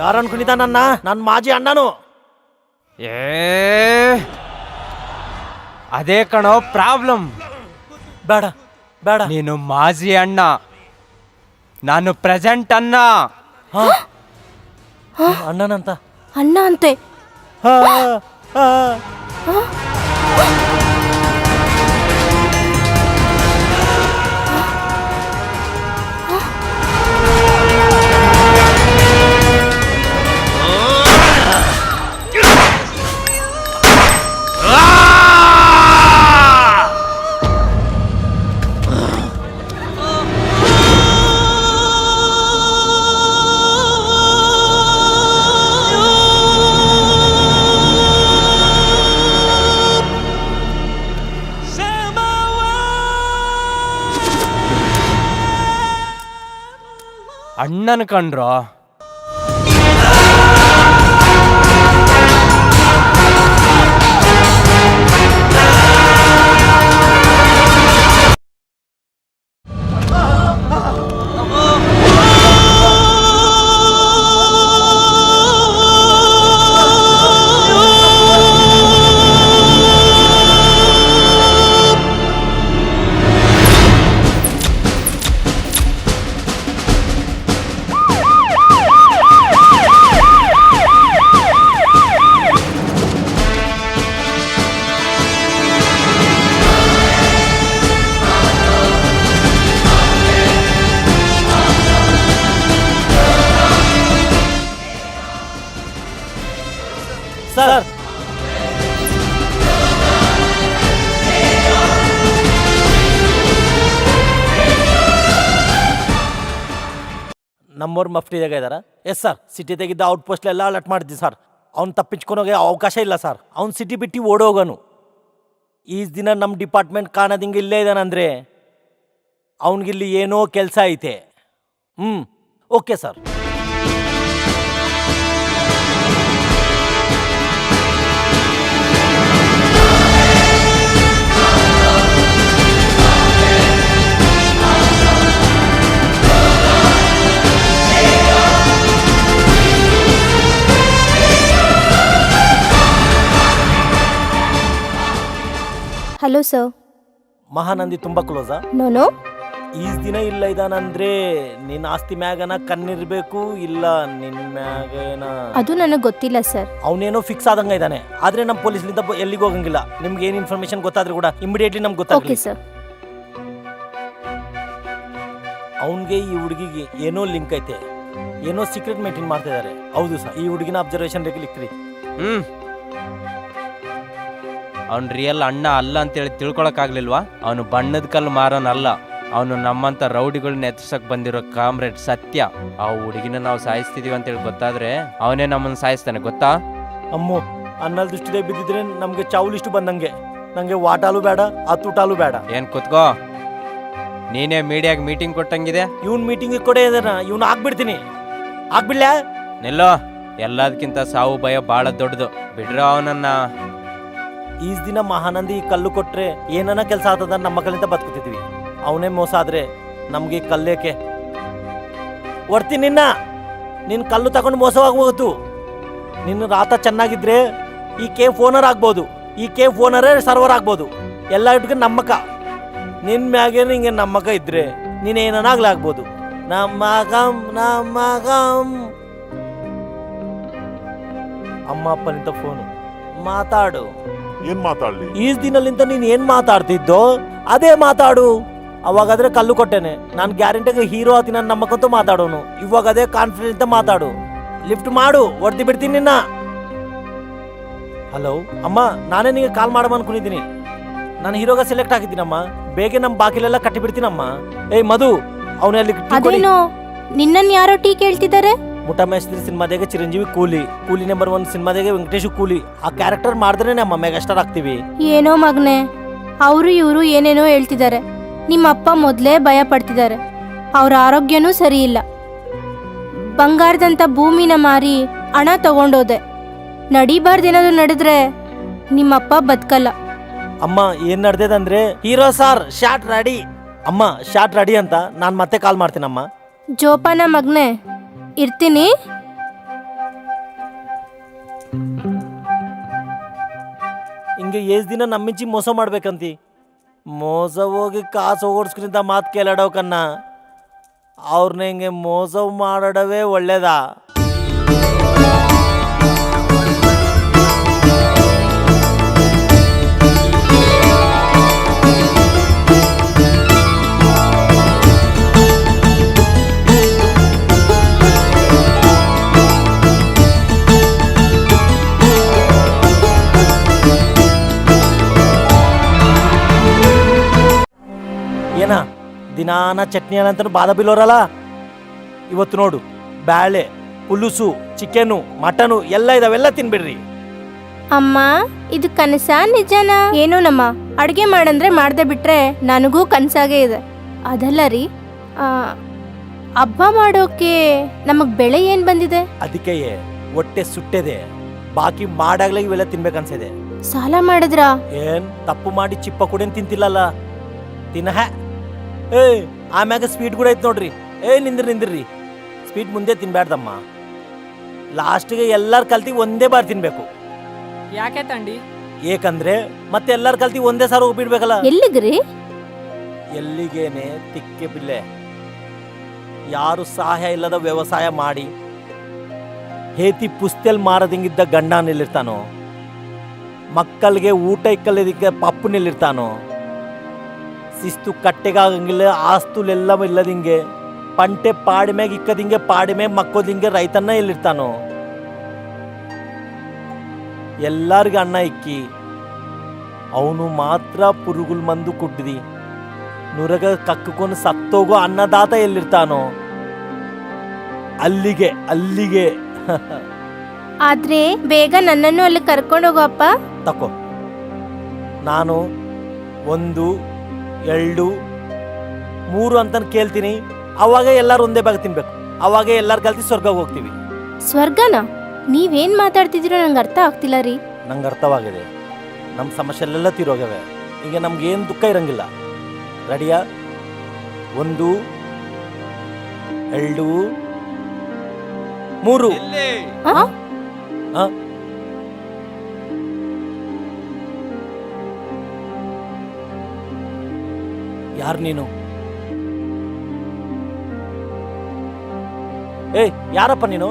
ಯಾರು ಅನ್ಕೊಂಡಿದ್ದ ನನ್ನ ಮಾಜಿ ಅಣ್ಣನು. ಅದೇ ಕಣೋ ಪ್ರಾಬ್ಲಮ್. ಬೇಡ ಬೇಡ, ನೀನು ಮಾಜಿ ಅಣ್ಣ, ನಾನು ಪ್ರೆಸೆಂಟ್ ಅಣ್ಣ. ಅಣ್ಣನಂತ ಅಣ್ಣ ಅಂತೆ. ಅಣ್ಣನ ಕಂಡ್ರೋ ಸರ್. ನಮ್ಮವ್ರು ಮಫ್ಟಿದಾಗ ಇದ್ದಾರ? Yes sir. ಸಿಟಿ ತೆಗಿದ್ದ ಔಟ್ ಪೋಸ್ಟ್ಲೆಲ್ಲ ಅಲರ್ಟ್ ಮಾಡಿದ್ವಿ ಸರ್. ಅವ್ನು ತಪ್ಪಿಂಚ್ಕೊಳೋಗೆ ಅವಕಾಶ ಇಲ್ಲ ಸರ್. ಅವ್ನು ಸಿಟಿ ಬಿಟ್ಟು ಓಡೋಗನು. ಈಸ್ ದಿನ ನಮ್ಮ ಡಿಪಾರ್ಟ್ಮೆಂಟ್ ಕಾಣೋದಿಂಗೆ ಇಲ್ಲೇ ಇದ್ದಾನಂದ್ರೆ ಅವನಿಗಿಲ್ಲಿ ಏನೋ ಕೆಲಸ ಐತೆ. Okay sir. Hello sir. Mahanandi ತುಂಬಾ ಕ್ಲೋಸಾ? ನೋನೋ. ಈಸ್ ದಿನ ಇಲ್ಲ ಇದಾನಂದ್ರೆ ನಿನ್ನ ಆಸ್ತಿ ಮ್ಯಾಗನ ಕಣ್ಣಿರ್ಬೇಕು, ಇಲ್ಲ ನಿನ್ನ ಮ್ಯಾಗೇನ ಅದು ನನಗೆ ಗೊತ್ತಿಲ್ಲ ಸರ್. ಅವನೇನೋ ಫಿಕ್ಸ್ ಆದಂಗ ಇದ್ದಾನೆ. ಆದ್ರೆ ನಮ್ಮ ಪೊಲೀಸ್ನಿಂದ ಎಲ್ಲಿಗೂ ಹೋಗಂಗಿಲ್ಲ. ನಿಮ್ಗೆ ಏನ್ ಇನ್ಫಾರ್ಮೇಶನ್ ಗೊತ್ತಾದ್ರೂ ಕೂಡ ಇಮಿಡಿಯೇಟ್ಲಿ ನಮ್ಗೆ ಓಕೆ ಗೊತ್ತಾಗಲಿ. ಸರ್. ಅವನಿಗೆ ಈ ಹುಡುಗಿಗೆ ಏನೋ ಲಿಂಕ್ ಐತೆ, ಏನೋ ಸೀಕ್ರೆಟ್ ಮೇಂಟೈನ್ ಮಾಡ್ತಾ ಇದಾರೆ. ಹೌದು ಸರ್. ಈ ಹುಡುಗಿನ ಅಬ್ಸರ್ವೇಷನ್ ರೇಖೆ ಲಿಕ್ಕ್ರಿ. ಅವ್ನು ರಿಯಲ್ ಅಣ್ಣ ಅಲ್ಲ ಅಂತೇಳಿ ತಿಳ್ಕೊಳಕ್ಕಾಗ್ಲಿಲ್ವಾ? ಅವನು ಬಣ್ಣದ ಕಲ್ಲು ಮಾರೋನಲ್ಲ, ಅವನು ನಮ್ಮಂತ ರೌಡಿಗಳನ್ನ ಎತ್ತರ್ಸಕ್ ಬಂದಿರೋ ಕಾಮ್ರೇಡ್ ಸತ್ಯ. ಆ ಹುಡುಗಿನ ನಾವು ಸಾಯಿಸ್ತಿದೀವಿ ಅಂತೇಳಿ ಗೊತ್ತಾದ್ರೆ ಅವನೇ ನಮ್ಮನ್ನ ಸಾಯಿಸ್ತಾನೆ, ಗೊತ್ತಾ? ಅಮ್ಮು, ಅನ್ನಲ್ ದೃಷ್ಟಿದಾಗ ಬಿದ್ದಿದ್ರೆ ನಮ್ಗೆ ಚಾವುಲಿಷ್ಟು ಬಂದಂಗೆ. ನಂಗೆ ವಾಟಾಲು ಬೇಡ, ಹತ್ತೂಟಾಲು ಬೇಡ. ಏನ್ ಕುತ್ಕೋ, ನೀನೇ ಮೀಡಿಯಾಗ ಮೀಟಿಂಗ್ ಕೊಟ್ಟಂಗಿದೆ. ಇವ್ನ್ ಮೀಟಿಂಗ್ ಕೊಡೇ ಇದನ್ನ ಇವ್ನು ಆಗ್ಬಿಡ್ತೀನಿ. ಆಗ್ಬಿಡ್ಲ? ನಿಲ್ಲೋ, ಎಲ್ಲದಕ್ಕಿಂತ ಸಾವು ಭಯ ಬಹಳ ದೊಡ್ಡದು. ಬಿಡ್ರೋ ಅವನನ್ನ. ಈಸ್ ದಿನ ಮಹಾನಂದಿ ಕಲ್ಲು ಕೊಟ್ರೆ ಏನನ್ನ ಕೆಲಸ ಆಗ್ತದ ನಮ್ಮ ಮಕ್ಕಳಿಂದ ಬದುಕುತ್ತಿದ್ವಿ. ಅವನೇ ಮೋಸ ಆದ್ರೆ ನಮ್ಗೆ ಕಲ್ಲೇಕೆ ವರ್ತಿ. ನಿನ್ನ ಕಲ್ಲು ತಗೊಂಡು ಮೋಸವಾಗೋದು. ನಿನ್ನ ರಾತ ಚೆನ್ನಾಗಿದ್ರೆ ಈ ಕೇಫ್ ಓನರ್ ಆಗ್ಬೋದು, ಈ ಕೇಫ್ ಓನರೇ ಸರ್ವರ್ ಆಗ್ಬೋದು. ಎಲ್ಲ ಇಟ್ಕೊಂಡು ನಮ್ಮಕ್ಕ ನಿನ್ ಮ್ಯಾಗೆ ಹಿಂಗೆ ನಮ್ಮಕ್ಕ ಇದ್ರೆ ನೀನೇನಾಗ್ಲಿ ಆಗ್ಬೋದು. ನಮ್ಮಗಂ ಅಮ್ಮ ಅಪ್ಪನಿಂದ ಫೋನು ಮಾತಾಡು. ಏನ್ ಮಾತಾಡ್ಲಿ? ಈಸ್ ದಿನಲಿಂದ ನೀನ್ ಏನ್ ಮಾತಾಡ್ತಿದ್ದೋ ಅದೇ ಮಾತಾಡು. ಅವಾಗಾದ್ರೆ ಕಲ್ಲು ಕೊಟ್ಟೆನೆ, ನಾನು ಗ್ಯಾರಂಟಿಗೆ ಹೀರೋ ಆತಿ ನನ್ನ ನಮ್ಮಕ್ಕಂತೂ ಮಾತಾಡೋನು. ಇವಾಗ ಅದೇ ಕಾನ್ಫಿಡೆಂಟ್ ಮಾತಾಡು. ಲಿಫ್ಟ್ ಮಾಡು, ಹೊಡೆದಿ ಬಿಡ್ತೀನಿ ನಿನ್ನ. ಹಲೋ ಅಮ್ಮ, ನಾನೇ ನಿಮಗೆ ಕಾಲ್ ಮಾಡಮ್ಮ ಅನ್ಕೊಂಡಿದ್ದೀನಿ. ನಾನು ಹೀರೋಗ ಸೆಲೆಕ್ಟ್ ಆಗಿದ್ದೀನಮ್ಮ. ಬೇಗ ನಮ್ಮ ಬಾಕಿಲೆಲ್ಲ ಕಟ್ಟಿ ಬಿಡ್ತೀನಮ್ಮ. ಏಯ್ ಮಧು, ಅವನಲ್ಲಿ ಅದೇನೋ ನಿನ್ನನ್ ಯಾರೋ ಟೀ ಕೇಳ್ತಿದ್ದಾರೆ. ಮುಠ ಮೇಸ್ತ್ರಿ ಸಿನಿಮಾದಾಗೆ ಚಿರಂಜೀವಿ ಕೂಲಿ, ಕೂಲಿ ನಂಬರ್ 1 ಸಿನಿಮಾದಾಗೆ ವೆಂಕಟೇಶ್ ಕೂಲಿ. ಆ ಕ್ಯಾರೆಕ್ಟರ್ ಮಾಡಿದ್ರೆ ನಮ್ಮ ಮೆಗಾಸ್ಟಾರ್ ಆಗ್ತೀವಿ. ಏನೋ ಮಗ್ನೆ, ಅವರು ಇವರು ಏನೇನೋ ಹೇಳ್ತಿದ್ದಾರೆ. ನಿಮ್ಮ ಅಪ್ಪ ಮೊದಲೇ ಭಯ ಪಡ್ತಿದ್ದಾರೆ. ಅವ್ರ ಆರೋಗ್ಯನೂ ಸರಿ ಇಲ್ಲ. ಬಂಗಾರದಂತ ಭೂಮಿನ ಮಾರಿ ಹಣ ತಗೊಂಡೋದೆ. ನಡಿಬಾರ್ದೇನಾದ್ರು ನಡೆದ್ರೆ ನಿಮ್ಮಪ್ಪ ಬದುಕಲ್ಲ. ಅಮ್ಮ ಏನ್ ನಡೆದಂದ್ರೆ ಹೀರೋ ಸಾರ್ ಶಾಟ್ ರೆಡಿ. ಅಮ್ಮ ಶಾಟ್ ರೆಡಿ ಅಂತ ನಾನು ಮತ್ತೆ ಕಾಲ್ ಮಾಡ್ತೀನಮ್ಮ. ಜೋಪಾನ ಮಗ್ನೆ, ಇರ್ತೀನಿ. ಹಿಂಗೆ ಏಸ್ ದಿನ ನಮ್ಮಿಂಚಿ ಮೋಸ ಮಾಡ್ಬೇಕಂತಿ. ಮೋಸ ಹೋಗಿ ಕಾಸು ಓಡಿಸ್ಕೊಂತ ಮಾತು ಕೇಳಾಡೋಕನ್ನ ಅವ್ರನ್ನ ಹಿಂಗೆ ಮೋಸ ಮಾಡಡವೇ ಒಳ್ಳೇದಾ? ಏನ ದಿನಾನ ಚಟ್ನಿ ಅಂತ ಬಾದ ಬಿಲ್ಲೋರಲ್ಲ, ಇವತ್ತು ನೋಡು ಬ್ಯಾಳೆ, ಪುಲುಸು, ಚಿಕನು, ಮಟನು ಎಲ್ಲ ಇದಾವೆಲ್ಲ ತಿನ್ಬಿಡ್ರಿ. ಅಮ್ಮ ಇದು ಕನಸ ನಿಜನಾ? ಏನೋನಮ್ಮ, ಅಡುಗೆ ಮಾಡಂದ್ರೆ ಮಾಡದೆ ಬಿಟ್ರೆ ನನಗೂ ಕನಸಾಗೇ ಇದೆ. ಅದಲ್ಲ ರೀ, ಹಬ್ಬ ಮಾಡೋಕೆ ನಮಗ್ ಬೆಳೆ ಏನ್ ಬಂದಿದೆ? ಅದಕ್ಕೆ ಹೊಟ್ಟೆ ಸುಟ್ಟೆದೆ, ಬಾಕಿ ಮಾಡಾಗ್ಲೇ ಇವೆಲ್ಲ ತಿನ್ಬೇಕನ್ಸಿದೆ. ಸಾಲ ಮಾಡಿದ್ರಾ? ಏನ್ ತಪ್ಪು ಮಾಡಿ ಚಿಪ್ಪ ಕುಡಿಯನ್ ತಿಂತಿಲ್ಲಲ್ಲ, ತಿನ್ನ. ಆಮ್ಯಾಗ ಸ್ವೀಟ್ ಕೂಡ ಐತ್ ನೋಡ್ರಿ. ನಿಂದ್ರಿ, ಸ್ವೀಟ್ ಮುಂದೆ ತಿನ್ಬ್ಯಾಡ್ದಮ್ಮ. ಲಾಸ್ಟ್ಗೆ ಎಲ್ಲಾರ ಕಲ್ತಿ ಒಂದೇ ಬಾರ್ ತಿನ್ಬೇಕು. ಯಾಕೆ ತಂಡಿ? ಏಕಂದ್ರೆ ಮತ್ತೆ ಎಲ್ಲಾರ ಕಲ್ತಿ ಒಂದೇ ಸಾರು ಹೋಗ್ಬಿಡ್ಬೇಕಲ್ಲ. ಎಲ್ಲಿಗ್ರಿ? ಎಲ್ಲಿಗೇನೆ ತಿಕ್ಕೆ ಬಿಲ್ಲೆ. ಯಾರು ಸಹಾಯ ಇಲ್ಲದ ವ್ಯವಸಾಯ ಮಾಡಿ ಹೇತಿ ಪುಸ್ತಲ್ ಮಾರದಿಂಗಿದ್ದ ಗಂಡ ನಿಲ್ಲಿರ್ತಾನೋ, ಮಕ್ಕಳಿಗೆ ಊಟ ಇಕ್ಕಲ್ಲದಕ್ಕೆ ಪಪ್ಪು ನಿಲ್ಲಿರ್ತಾನೋ, ಶಿಸ್ತು ಕಟ್ಟೆಗಾಗಂಗಿಲ್ಲ ಆಸ್ತುಲೆಲ್ಲ ಇಲ್ಲದಿಂಗೆ ಪಂಟೆ ಪಾಡಿಮ್ಯಾಗ ಇಕ್ಕದಿಂಗೆ ಪಾಡಿಮ್ಯಾಗ ಮಕ್ಕೋದಿಂಗೆ ರೈತನ್ನ ಎಲ್ಲಿರ್ತಾನೋ, ಎಲ್ಲಾರ್ಗ ಅನ್ನ ಇಕ್ಕಿ ಅವನು ಮಾತ್ರ ಪುರುಗುಲ್ ಮಂದು ಕುಡ್ದಿ ನುರಗ ಕಕ್ಕಕೊಂಡು ಸತ್ತೋಗೋ ಅನ್ನದಾತ ಎಲ್ಲಿರ್ತಾನೋ ಅಲ್ಲಿಗೆ ಆದ್ರೆ ಬೇಗ ನನ್ನನ್ನು ಅಲ್ಲಿ ಕರ್ಕೊಂಡು ಹೋಗಪ್ಪ. ತಕೋ, ನಾನು 1, 2, 3 ಅಂತ ಕೇಳ್ತೀನಿ. ಅವಾಗ ಎಲ್ಲಾರು ಒಂದೇ ಭಾಗ ತಿನ್ಬೇಕು. ಅವಾಗ ಎಲ್ಲಾರು ಕಲ್ತಿ ಸ್ವರ್ಗ ಹೋಗ್ತೀವಿ. ಸ್ವರ್ಗನ? ನೀವೇನ್ ಮಾತಾಡ್ತಿದ್ದೀರೋ ನಂಗೆ ಅರ್ಥ ಆಗ್ತಿಲ್ಲ ರೀ. ನಂಗೆ ಅರ್ಥವಾಗಿದೆ. ನಮ್ಮ ಸಮಸ್ಯೆಲ್ಲ ತೀರೋಗವೆ. ಈಗ ನಮ್ಗೇನು ದುಃಖ ಇರಂಗಿಲ್ಲ. ರೆಡಿಯಾ? 1, 2, 3. ಯಾರು ನೀನು? ಯಾರಪ್ಪ ನೀನು?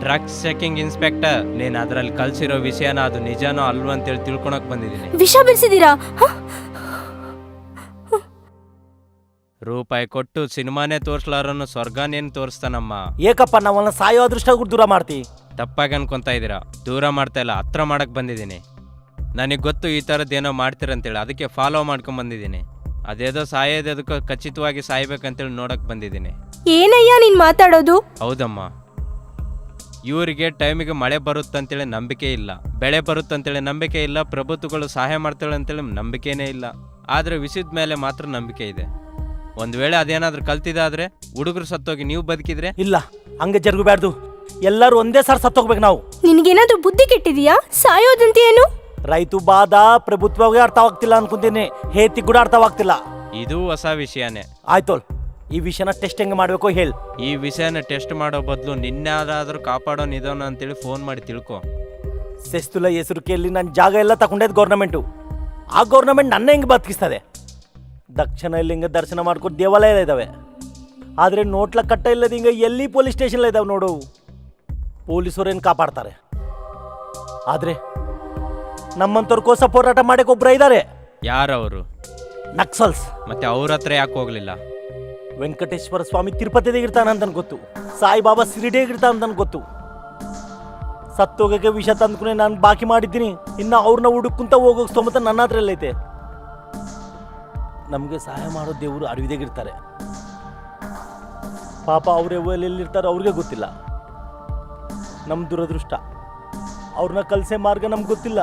Drugs checking inspector. ನೀನ್ ಅದ್ರಲ್ಲಿ ಕಳ್ಸಿರೋ ವಿಷಯನ ಅದು ನಿಜಾನೋ ಅಲ್ವಾ ಅಂತೇಳಿ ತಿಳ್ಕೊಳಕ್ ಬಂದಿದ್ದೀನಿ. ವಿಷ ಬೆಳೆಸಿದೀರಾ? ರೂಪಾಯಿ ಕೊಟ್ಟು ಸಿನಿಮಾನೇ ತೋರ್ಸ್ಲಾರನ್ನು ಸ್ವರ್ಗನೇನು ತೋರಿಸ್ತಾನಮ್ಮ. ಏಕಪ್ಪ ನಾವನ್ನ ಸಾಯೋ ಅದೃಷ್ಟ ದೂರ ಮಾಡ್ತಿ? ತಪ್ಪಾಗಿ ಅನ್ಕೊಂತ ಇದ್ದೀರಾ. ದೂರ ಮಾಡ್ತಾ ಇಲ್ಲ, ಹತ್ರ ಮಾಡಕ್ ಬಂದಿದ್ದೀನಿ. ನನಗೆ ಗೊತ್ತು ಈ ಥರದ್ದೇನೋ ಮಾಡ್ತೀರಂತೇಳಿ, ಅದಕ್ಕೆ ಫಾಲೋ ಮಾಡ್ಕೊಂಡ್ ಬಂದಿದ್ದೀನಿ. ಅದೇದೋ ಸಾಯೋದಕ್ಕೆ ಖಚಿತವಾಗಿ ಸಾಯ್ಬೇಕಂತೇಳಿ ನೋಡಕ್ ಬಂದಿದ್ದೀನಿ. ಏನಯ್ಯ ನೀನ್ ಮಾತಾಡೋದು? ಹೌದಮ್ಮ, ಇವರಿಗೆ ಟೈಮಿಗೆ ಮಳೆ ಬರುತ್ತಂತೇಳಿ ನಂಬಿಕೆ ಇಲ್ಲ, ಬೆಳೆ ಬರುತ್ತಂತೇಳಿ ನಂಬಿಕೆ ಇಲ್ಲ, ಪ್ರಭುತ್ವಗಳು ಸಹಾಯ ಮಾಡ್ತಾಳೆ ಅಂತೇಳಿ ನಂಬಿಕೆನೇ ಇಲ್ಲ. ಆದ್ರೆ ವಿಷಯದ ಮೇಲೆ ಮಾತ್ರ ನಂಬಿಕೆ ಇದೆ. ಒಂದ್ ವೇಳೆ ಅದೇನಾದ್ರೂ ಕಲ್ತಿದಾದ್ರೆ ಹುಡುಗರು ಸತ್ತೋಗಿ ನೀವು ಬದುಕಿದ್ರೆ? ಇಲ್ಲ, ಹಂಗೆ ಜರುಗಬಾರ್ದು. ಎಲ್ಲರೂ ಒಂದೇ ಸಾರಿ ಸತ್ತೋಗ್ಬೇಕು ನಾವು. ನಿನ್ಗೇನಾದ್ರೂ ಬುದ್ಧಿ ಕೆಟ್ಟಿದ್ಯಾ? ಸಾಯೋದಂತ ಏನು? ರೈತ ಬಾದ ಪ್ರಭುತ್ವಗೆ ಅರ್ಥವಾಗ್ತಿಲ್ಲ ಅನ್ಕೊಂತೀನಿ, ಹೇತಿ ಕೂಡ ಅರ್ಥವಾಗ್ತಿಲ್ಲ. ಇದು ಹೊಸ ವಿಷಯನೇ. ಆಯ್ತೋಲ್, ಈ ವಿಷಯನ ಟೆಸ್ಟ್ ಹೆಂಗೆ ಮಾಡ್ಬೇಕು ಹೇಳಿ. ಈ ವಿಷಯನ ಟೆಸ್ಟ್ ಮಾಡೋ ಬದಲು ನಿನ್ನಾದ್ರೂ ಕಾಪಾಡೋ ನಿಧಾನ ಅಂತೇಳಿ ಫೋನ್ ಮಾಡಿ ತಿಳ್ಕೊ. ಸೆಸ್ತುಲ ಹೆಸರು ಕೇಳಿ ನನ್ನ ಜಾಗ ಎಲ್ಲ ತಗೊಂಡೈದು ಗೌರ್ನಮೆಂಟು. ಆ ಗೌರ್ನಮೆಂಟ್ ನನ್ನ ಹೆಂಗೆ ಬದುಕಿಸ್ತದೆ? ದಕ್ಷಿಣ ಇಲ್ಲಿ ಹಿಂಗೆ ದರ್ಶನ ಮಾಡ್ಕೊಂಡು ದೇವಾಲಯ ಇದ್ದಾವೆ, ಆದರೆ ನೋಟ್ಲ ಕಟ್ಟ ಇಲ್ಲದ ಹಿಂಗೆ ಎಲ್ಲಿ ಪೊಲೀಸ್ ಸ್ಟೇಷನ್ ಇದ್ದಾವೆ ನೋಡು. ಪೊಲೀಸರೇನು ಕಾಪಾಡ್ತಾರೆ, ಆದರೆ ನಮ್ಮಂತವ್ರಿಗೋಸ್ಕರ ಹೋರಾಟ ಮಾಡಕ್ಕೆ ಒಬ್ಬರ ಇದ್ದಾರೆ. ಯಾರವರು? ನಕ್ಸಲ್ಸ್. ಮತ್ತೆ ಅವ್ರ ಹತ್ರ ಯಾಕೆ ಹೋಗ್ಲಿಲ್ಲ? ವೆಂಕಟೇಶ್ವರ ಸ್ವಾಮಿ ತಿರುಪತಿದಾಗ ಇರ್ತಾನಂತ ಗೊತ್ತು, ಸಾಯಿಬಾಬಾ ಶಿರಡಿಯಾಗ ಇರ್ತಾನಂತ ಗೊತ್ತು. ಸತ್ತೋಗಕ್ಕೆ ವಿಷ ತಂದ್ಕೊಂಡೆ ನಾನು ಬಾಕಿ ಮಾಡಿದ್ದೀನಿ. ಇನ್ನು ಅವ್ರನ್ನ ಹುಡುಕುಂತ ಹೋಗೋ ಸ್ತೋಮತ ನನ್ನ ಹತ್ರ ಎಲ್ಲೈತೆ. ನಮಗೆ ಸಹಾಯ ಮಾಡೋ ದೇವರು ಅಡವಿದಾಗಿರ್ತಾರೆ. ಪಾಪ ಅವರೇ ಎಲ್ಲಿರ್ತಾರೆ ಅವ್ರಿಗೆ ಗೊತ್ತಿಲ್ಲ. ನಮ್ಮ ದುರದೃಷ್ಟ, ಅವ್ರನ್ನ ಕಲ್ಸೆ ಮಾರ್ಗ ನಮ್ಗೆ ಗೊತ್ತಿಲ್ಲ.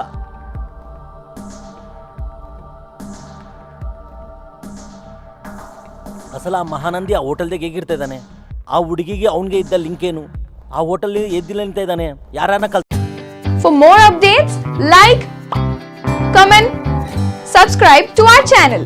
ಅಸಲ ಆ ಮಹಾನಂದಿ ಆ ಹೋಟೆಲ್ದಾಗ ಹೇಗಿರ್ತಾ ಇದ್ದಾನೆ? ಆ ಹುಡುಗಿಗೆ ಅವನಿಗೆ ಇದ್ದ ಲಿಂಕ್ ಏನು? ಆ ಹೋಟೆಲ್ ಎದ್ದಿಲ್ಲ ನಿಂತ ಇದ್ದಾನೆ, ಯಾರನ್ನ ಕಲ್. For more updates, like, comment, subscribe to our channel.